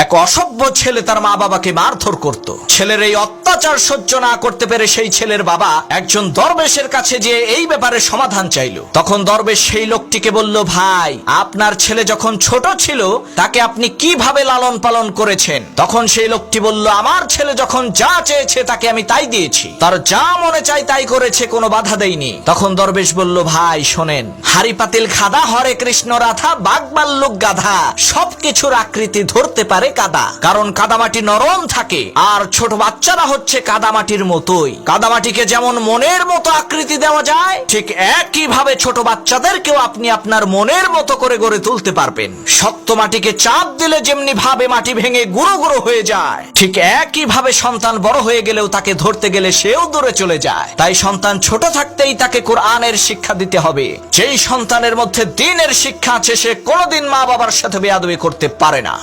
এক অসভ্য ছেলে তার মা বাবাকে মারধর করত। ছেলের এই অত্যাচার সহ্য না করতে পেরে সেই ছেলের বাবা একজন দরবেশের কাছে যেয়ে এই ব্যাপারে সমাধান চাইল। তখন দরবেশ সেই লোকটিকে বলল, ভাই, আপনার ছেলে যখন ছোট ছিল তাকে আপনি কিভাবে লালন পালন করেছেন? তখন সেই লোকটি বলল, আমার ছেলে যখন যা চেয়েছে তাকে আমি তাই দিয়েছি, তার যা মনে চাই তাই করেছে, কোনো বাধা দেয়নি। তখন দরবেশ বলল, ভাই শোনেন, হাড়ি পাতিল খাদা, হরে কৃষ্ণ রাধা, বাঘ ভাল্লুক গাধা, সবকিছুর আকৃতি ধরতে পারে কাদা, কারণ কাদামাটি নরম থাকে, আর ছোট বাচ্চারা হচ্ছে কাদামাটির মতোই। কাদামাটিকে যেমন মনের মতো আকৃতি দেওয়া যায়, ঠিক একইভাবে ছোট বাচ্চাদেরকেও আপনি আপনার মনের মতো করে গড়ে তুলতে পারবেন। শক্ত মাটিকে চাপ দিলে যেমনি ভাবে মাটি ভেঙে গুঁড়ো গুঁড়ো হয়ে যায়, ঠিক একইভাবে সন্তান বড় হয়ে গেলেও তাকে ধরতে গেলে সেও দূরে চলে যায়। তাই সন্তান ছোট থাকতেই তাকে কোরআনের শিক্ষা দিতে হবে। যেই সন্তানের মধ্যে দ্বীনের শিক্ষা আছে সে কোনোদিন মা বাবার সাথে বেয়াদবি করতে পারে না।